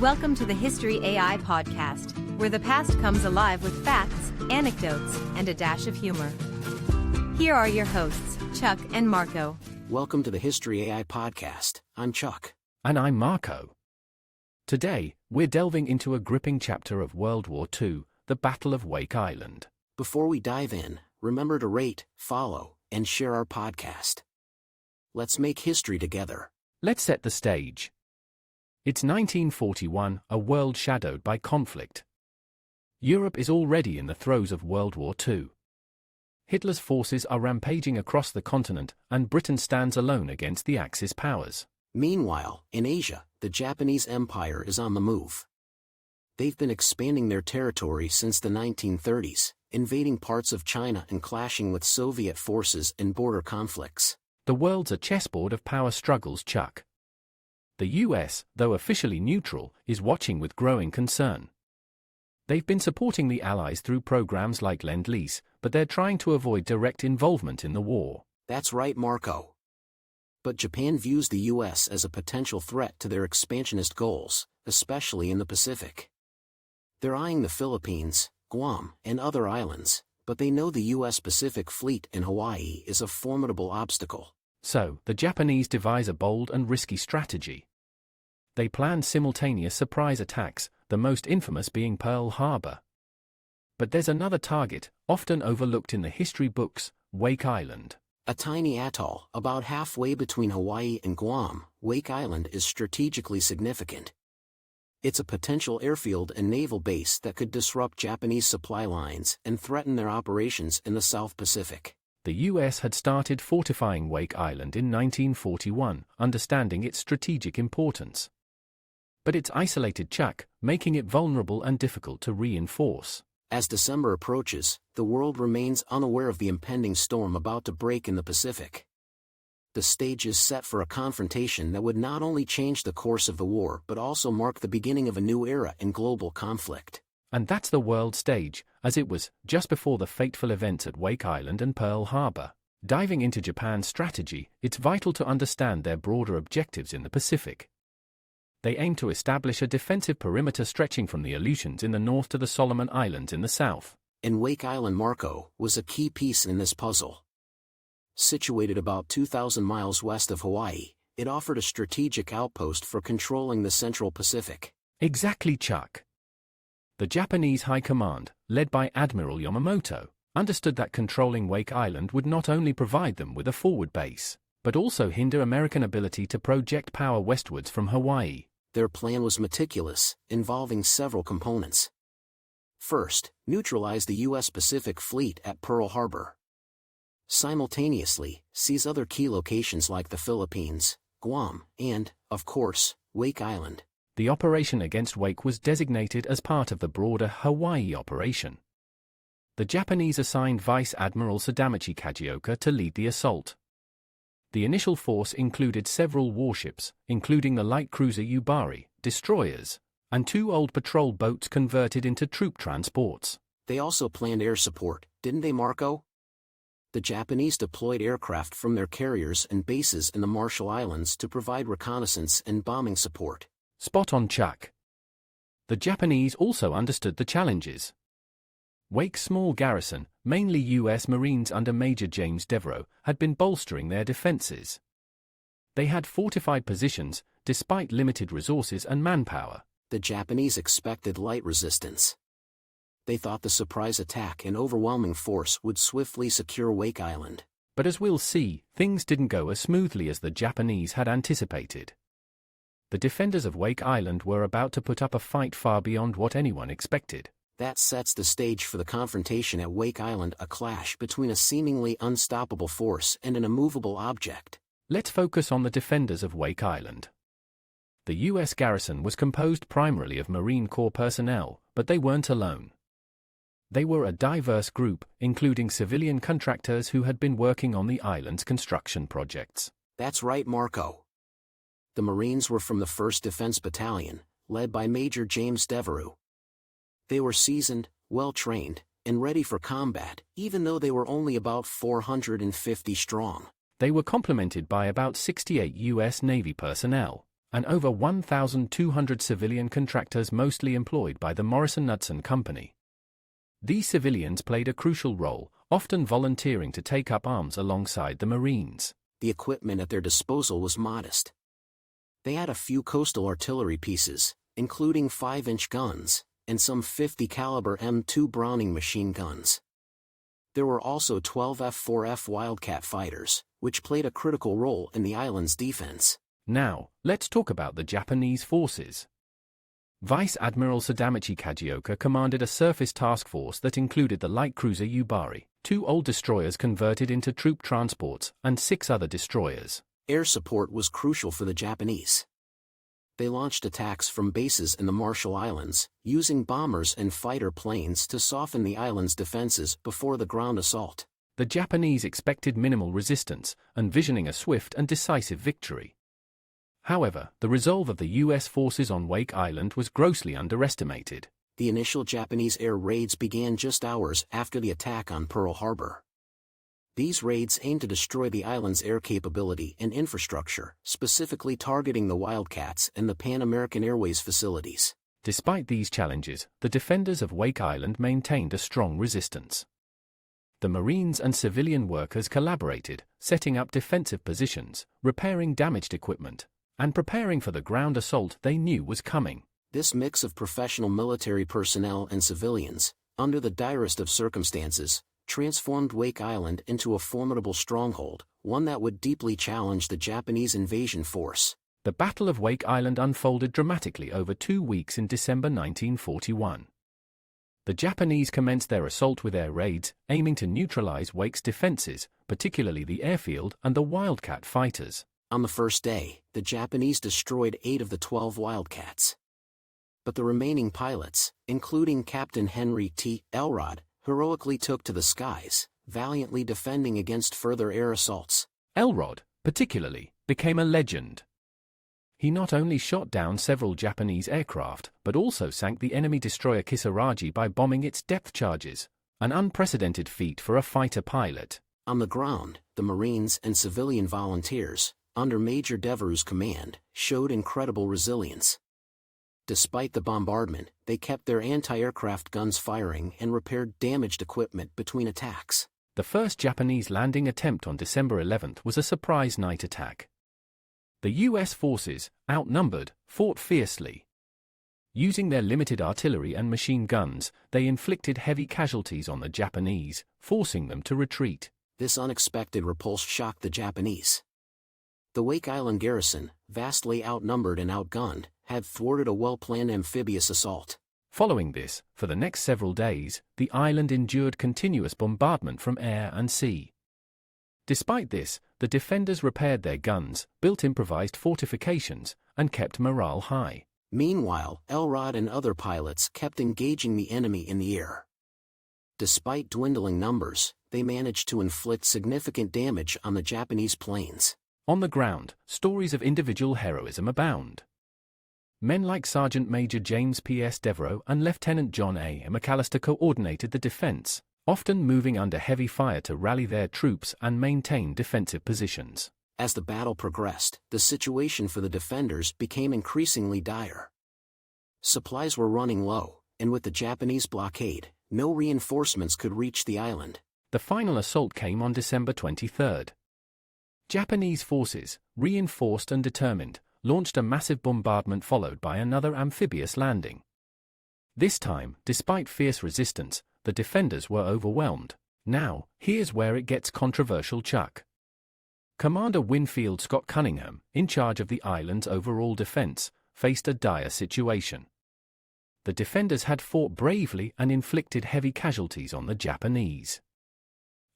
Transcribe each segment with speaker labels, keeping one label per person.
Speaker 1: Welcome to the History AI podcast, where the past comes alive with facts, anecdotes, and a dash of humor. Here are your hosts, Chuck and Marco.
Speaker 2: Welcome to the History AI podcast. I'm Chuck.
Speaker 3: And I'm Marco. Today, we're delving into a gripping chapter of World War II, the Battle of Wake Island.
Speaker 2: Before we dive in, remember to rate, follow, and share our podcast. Let's make history together.
Speaker 3: Let's set the stage. It's 1941, a world shadowed by conflict. Europe is already in the throes of World War II. Hitler's forces are rampaging across the continent, and Britain stands alone against the Axis powers.
Speaker 2: Meanwhile, in Asia, the Japanese Empire is on the move. They've been expanding their territory since the 1930s, invading parts of China and clashing with Soviet forces in border conflicts.
Speaker 3: The world's a chessboard of power struggles, Chuck. The US, though officially neutral, is watching with growing concern. They've been supporting the Allies through programs like Lend-Lease, but they're trying to avoid direct involvement in the war.
Speaker 2: That's right, Marco. But Japan views the US as a potential threat to their expansionist goals, especially in the Pacific. They're eyeing the Philippines, Guam, and other islands, but they know the US Pacific Fleet in Hawaii is a formidable obstacle.
Speaker 3: So, the Japanese devise a bold and risky strategy. They plan simultaneous surprise attacks, the most infamous being Pearl Harbor. But there's another target, often overlooked in the history books, Wake Island.
Speaker 2: A tiny atoll, about halfway between Hawaii and Guam, Wake Island is strategically significant. It's a potential airfield and naval base that could disrupt Japanese supply lines and threaten their operations in the South Pacific.
Speaker 3: The US had started fortifying Wake Island in 1941, understanding its strategic importance. But it's isolated, Chuck, making it vulnerable and difficult to reinforce.
Speaker 2: As December approaches, the world remains unaware of the impending storm about to break in the Pacific. The stage is set for a confrontation that would not only change the course of the war but also mark the beginning of a new era in global conflict.
Speaker 3: And that's the world stage, as it was, just before the fateful events at Wake Island and Pearl Harbor. Diving into Japan's strategy, it's vital to understand their broader objectives in the Pacific. They aim to establish a defensive perimeter stretching from the Aleutians in the north to the Solomon Islands in the south.
Speaker 2: And Wake Island, Marco, was a key piece in this puzzle. Situated about 2,000 miles west of Hawaii, it offered a strategic outpost for controlling the Central Pacific.
Speaker 3: Exactly, Chuck. The Japanese High Command, led by Admiral Yamamoto, understood that controlling Wake Island would not only provide them with a forward base, but also hinder American ability to project power westwards from Hawaii.
Speaker 2: Their plan was meticulous, involving several components. First, neutralize the U.S. Pacific Fleet at Pearl Harbor. Simultaneously, seize other key locations like the Philippines, Guam, and, of course, Wake Island.
Speaker 3: The operation against Wake was designated as part of the broader Hawaii operation. The Japanese assigned Vice Admiral Sadamichi Kajioka to lead the assault. The initial force included several warships, including the light cruiser Yubari, destroyers, and 2 old patrol boats converted into troop transports.
Speaker 2: They also planned air support, didn't they, Marco? The Japanese deployed aircraft from their carriers and bases in the Marshall Islands to provide reconnaissance and bombing support.
Speaker 3: Spot on, Chuck. The Japanese also understood the challenges. Wake's small garrison, mainly U.S. Marines under Major James Devereaux, had been bolstering their defenses. They had fortified positions, despite limited resources and manpower.
Speaker 2: The Japanese expected light resistance. They thought the surprise attack and overwhelming force would swiftly secure Wake Island.
Speaker 3: But as we'll see, things didn't go as smoothly as the Japanese had anticipated. The defenders of Wake Island were about to put up a fight far beyond what anyone expected.
Speaker 2: That sets the stage for the confrontation at Wake Island, a clash between a seemingly unstoppable force and an immovable object.
Speaker 3: Let's focus on the defenders of Wake Island. The U.S. garrison was composed primarily of Marine Corps personnel, but they weren't alone. They were a diverse group, including civilian contractors who had been working on the island's construction projects.
Speaker 2: That's right, Marco. The Marines were from the 1st Defense Battalion, led by Major James Devereaux. They were seasoned, well-trained, and ready for combat, even though they were only about 450 strong.
Speaker 3: They were complemented by about 68 U.S. Navy personnel, and over 1,200 civilian contractors mostly employed by the Morrison-Knudsen Company. These civilians played a crucial role, often volunteering to take up arms alongside the Marines.
Speaker 2: The equipment at their disposal was modest. They had a few coastal artillery pieces, including 5-inch guns, and some 50-caliber M2 Browning machine guns. There were also 12 F-4F Wildcat fighters, which played a critical role in the island's defense.
Speaker 3: Now, let's talk about the Japanese forces. Vice Admiral Sadamichi Kajioka commanded a surface task force that included the light cruiser Yubari, 2 old destroyers converted into troop transports, and 6 other destroyers.
Speaker 2: Air support was crucial for the Japanese. They launched attacks from bases in the Marshall Islands, using bombers and fighter planes to soften the island's defenses before the ground assault.
Speaker 3: The Japanese expected minimal resistance, envisioning a swift and decisive victory. However, the resolve of the U.S. forces on Wake Island was grossly underestimated.
Speaker 2: The initial Japanese air raids began just hours after the attack on Pearl Harbor. These raids aimed to destroy the island's air capability and infrastructure, specifically targeting the Wildcats and the Pan American Airways facilities.
Speaker 3: Despite these challenges, the defenders of Wake Island maintained a strong resistance. The Marines and civilian workers collaborated, setting up defensive positions, repairing damaged equipment, and preparing for the ground assault they knew was coming.
Speaker 2: This mix of professional military personnel and civilians, under the direst of circumstances, transformed Wake Island into a formidable stronghold, one that would deeply challenge the Japanese invasion force.
Speaker 3: The Battle of Wake Island unfolded dramatically over 2 weeks in December 1941. The Japanese commenced their assault with air raids, aiming to neutralize Wake's defenses, particularly the airfield and the Wildcat fighters.
Speaker 2: On the first day, the Japanese destroyed 8 of the 12 Wildcats. But the remaining pilots, including Captain Henry T. Elrod, heroically took to the skies, valiantly defending against further air assaults.
Speaker 3: Elrod, particularly, became a legend. He not only shot down several Japanese aircraft, but also sank the enemy destroyer Kisaragi by bombing its depth charges, an unprecedented feat for a fighter pilot.
Speaker 2: On the ground, the Marines and civilian volunteers, under Major Devereux's command, showed incredible resilience. Despite the bombardment, they kept their anti-aircraft guns firing and repaired damaged equipment between attacks.
Speaker 3: The first Japanese landing attempt on December 11 was a surprise night attack. The U.S. forces, outnumbered, fought fiercely. Using their limited artillery and machine guns, they inflicted heavy casualties on the Japanese, forcing them to retreat.
Speaker 2: This unexpected repulse shocked the Japanese. The Wake Island garrison, vastly outnumbered and outgunned, had thwarted a well-planned amphibious assault.
Speaker 3: Following this, for the next several days, the island endured continuous bombardment from air and sea. Despite this, the defenders repaired their guns, built improvised fortifications, and kept morale high.
Speaker 2: Meanwhile, Elrod and other pilots kept engaging the enemy in the air. Despite dwindling numbers, they managed to inflict significant damage on the Japanese planes.
Speaker 3: On the ground, stories of individual heroism abound. Men like Sergeant Major James P. S. Devereux and Lieutenant John A. McAllister coordinated the defense, often moving under heavy fire to rally their troops and maintain defensive positions.
Speaker 2: As the battle progressed, the situation for the defenders became increasingly dire. Supplies were running low, and with the Japanese blockade, no reinforcements could reach the island.
Speaker 3: The final assault came on December 23. Japanese forces, reinforced and determined, launched a massive bombardment followed by another amphibious landing. This time, despite fierce resistance, the defenders were overwhelmed. Now, here's where it gets controversial, Chuck. Commander Winfield Scott Cunningham, in charge of the island's overall defense, faced a dire situation. The defenders had fought bravely and inflicted heavy casualties on the Japanese.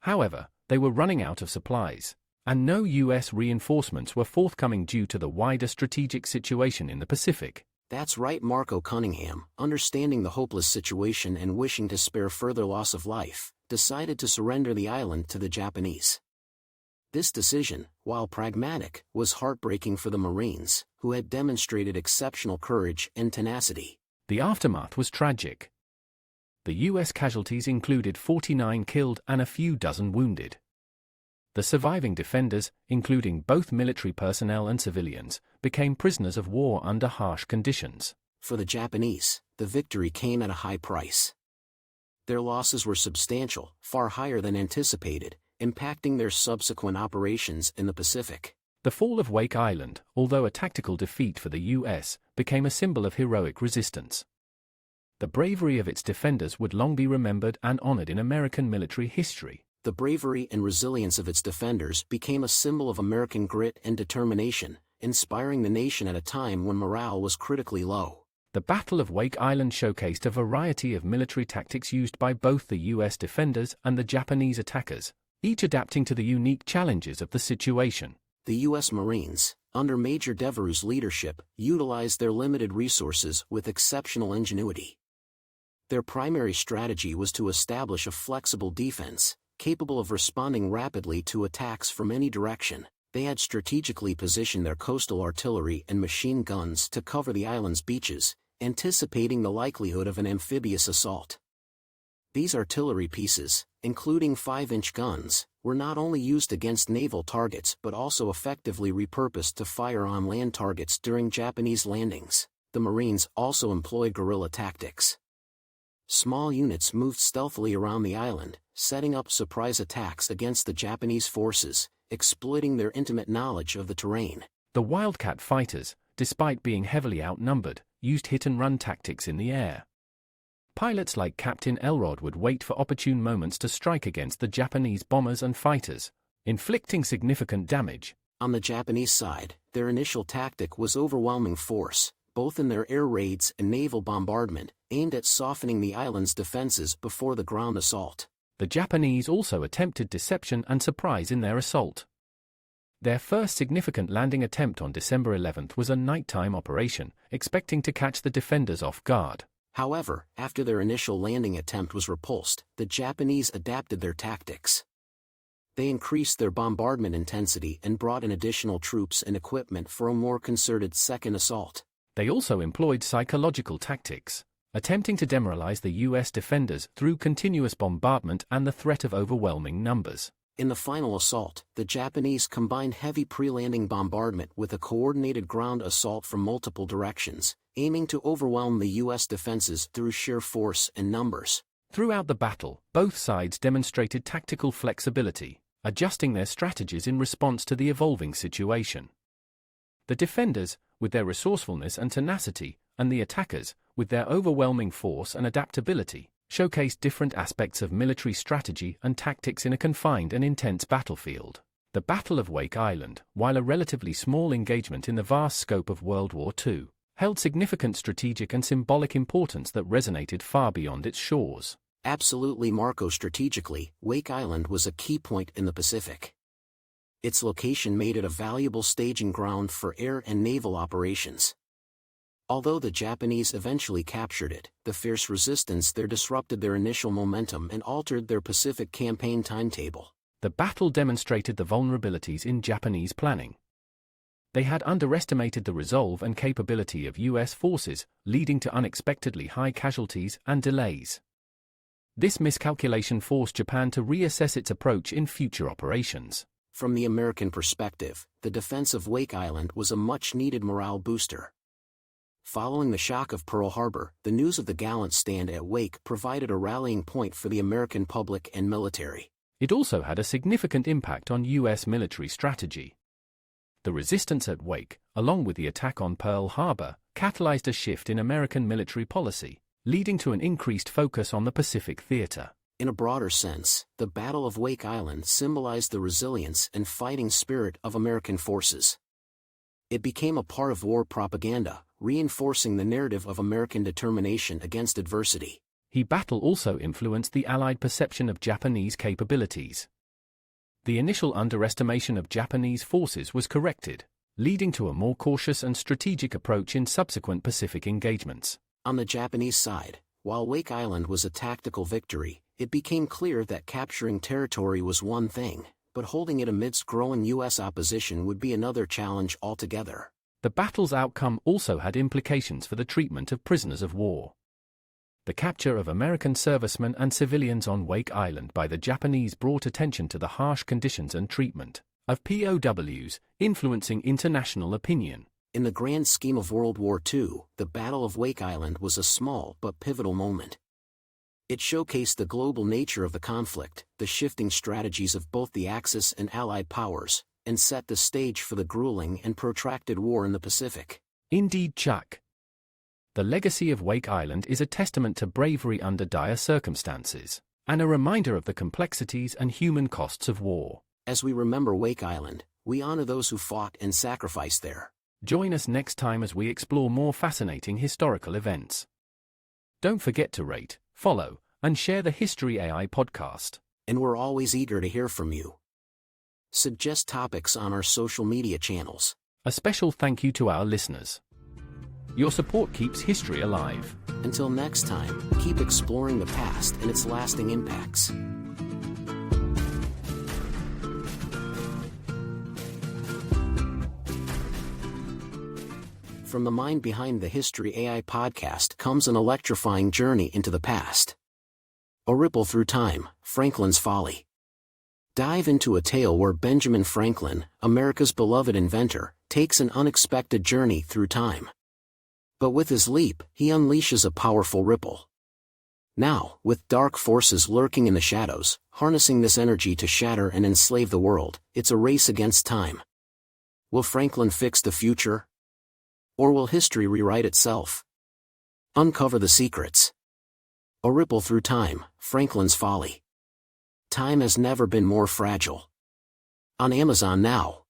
Speaker 3: However, they were running out of supplies, and no U.S. reinforcements were forthcoming due to the wider strategic situation in the Pacific.
Speaker 2: That's right. Marco Cunningham, understanding the hopeless situation and wishing to spare further loss of life, decided to surrender the island to the Japanese. This decision, while pragmatic, was heartbreaking for the Marines, who had demonstrated exceptional courage and tenacity.
Speaker 3: The aftermath was tragic. The U.S. casualties included 49 killed and a few dozen wounded. The surviving defenders, including both military personnel and civilians, became prisoners of war under harsh conditions.
Speaker 2: For the Japanese, the victory came at a high price. Their losses were substantial, far higher than anticipated, impacting their subsequent operations in the Pacific.
Speaker 3: The fall of Wake Island, although a tactical defeat for the U.S., became a symbol of heroic resistance. The bravery of its defenders would long be remembered and honored in American military history.
Speaker 2: The bravery and resilience of its defenders became a symbol of American grit and determination, inspiring the nation at a time when morale was critically low.
Speaker 3: The Battle of Wake Island showcased a variety of military tactics used by both the U.S. defenders and the Japanese attackers, each adapting to the unique challenges of the situation.
Speaker 2: The U.S. Marines, under Major Devereux's leadership, utilized their limited resources with exceptional ingenuity. Their primary strategy was to establish a flexible defense, capable of responding rapidly to attacks from any direction. They had strategically positioned their coastal artillery and machine guns to cover the island's beaches, anticipating the likelihood of an amphibious assault. These artillery pieces, including 5-inch guns, were not only used against naval targets but also effectively repurposed to fire on land targets during Japanese landings. The Marines also employed guerrilla tactics. Small units moved stealthily around the island, setting up surprise attacks against the Japanese forces, exploiting their intimate knowledge of the terrain.
Speaker 3: The Wildcat fighters, despite being heavily outnumbered, used hit-and-run tactics in the air. Pilots like Captain Elrod would wait for opportune moments to strike against the Japanese bombers and fighters, inflicting significant damage.
Speaker 2: On the Japanese side, their initial tactic was overwhelming force, both in their air raids and naval bombardment, aimed at softening the island's defenses before the ground assault.
Speaker 3: The Japanese also attempted deception and surprise in their assault. Their first significant landing attempt on December 11 was a nighttime operation, expecting to catch the defenders off guard.
Speaker 2: However, after their initial landing attempt was repulsed, the Japanese adapted their tactics. They increased their bombardment intensity and brought in additional troops and equipment for a more concerted second assault.
Speaker 3: They also employed psychological tactics, attempting to demoralize the U.S. defenders through continuous bombardment and the threat of overwhelming numbers.
Speaker 2: In the final assault, the Japanese combined heavy pre-landing bombardment with a coordinated ground assault from multiple directions, aiming to overwhelm the U.S. defenses through sheer force and numbers.
Speaker 3: Throughout the battle, both sides demonstrated tactical flexibility, adjusting their strategies in response to the evolving situation. The defenders, with their resourcefulness and tenacity, and the attackers, with their overwhelming force and adaptability, showcased different aspects of military strategy and tactics in a confined and intense battlefield. The Battle of Wake Island, while a relatively small engagement in the vast scope of World War II, held significant strategic and symbolic importance that resonated far beyond its shores.
Speaker 2: Absolutely, Marco. Strategically, Wake Island was a key point in the Pacific. Its location made it a valuable staging ground for air and naval operations. Although the Japanese eventually captured it, the fierce resistance there disrupted their initial momentum and altered their Pacific campaign timetable.
Speaker 3: The battle demonstrated the vulnerabilities in Japanese planning. They had underestimated the resolve and capability of U.S. forces, leading to unexpectedly high casualties and delays. This miscalculation forced Japan to reassess its approach in future operations.
Speaker 2: From the American perspective, the defense of Wake Island was a much-needed morale booster. Following the shock of Pearl Harbor, the news of the gallant stand at Wake provided a rallying point for the American public and military.
Speaker 3: It also had a significant impact on U.S. military strategy. The resistance at Wake, along with the attack on Pearl Harbor, catalyzed a shift in American military policy, leading to an increased focus on the Pacific theater.
Speaker 2: In a broader sense, the Battle of Wake Island symbolized the resilience and fighting spirit of American forces. It became a part of war propaganda, reinforcing the narrative of American determination against adversity.
Speaker 3: The battle also influenced the Allied perception of Japanese capabilities. The initial underestimation of Japanese forces was corrected, leading to a more cautious and strategic approach in subsequent Pacific engagements.
Speaker 2: On the Japanese side, while Wake Island was a tactical victory, it became clear that capturing territory was one thing, but holding it amidst growing U.S. opposition would be another challenge altogether.
Speaker 3: The battle's outcome also had implications for the treatment of prisoners of war. The capture of American servicemen and civilians on Wake Island by the Japanese brought attention to the harsh conditions and treatment of POWs, influencing international opinion.
Speaker 2: In the grand scheme of World War II, the Battle of Wake Island was a small but pivotal moment. It showcased the global nature of the conflict, the shifting strategies of both the Axis and Allied powers, and set the stage for the grueling and protracted war in the Pacific.
Speaker 3: Indeed, Chuck. The legacy of Wake Island is a testament to bravery under dire circumstances, and a reminder of the complexities and human costs of war.
Speaker 2: As we remember Wake Island, we honor those who fought and sacrificed there.
Speaker 3: Join us next time as we explore more fascinating historical events. Don't forget to rate, follow, and share the History AI podcast.
Speaker 2: And we're always eager to hear from you. Suggest topics on our social media channels.
Speaker 3: A special thank you to our listeners. Your support keeps history alive.
Speaker 2: Until next time, keep exploring the past and its lasting impacts. From the mind behind the History AI podcast comes an electrifying journey into the past. A ripple through time, Franklin's Folly. Dive into a tale where Benjamin Franklin, America's beloved inventor, takes an unexpected journey through time. But with his leap, he unleashes a powerful ripple. Now, with dark forces lurking in the shadows, harnessing this energy to shatter and enslave the world, it's a race against time. Will Franklin fix the future? Or will history rewrite itself? Uncover the secrets. A ripple through time, Franklin's Folly. Time has never been more fragile. On Amazon now.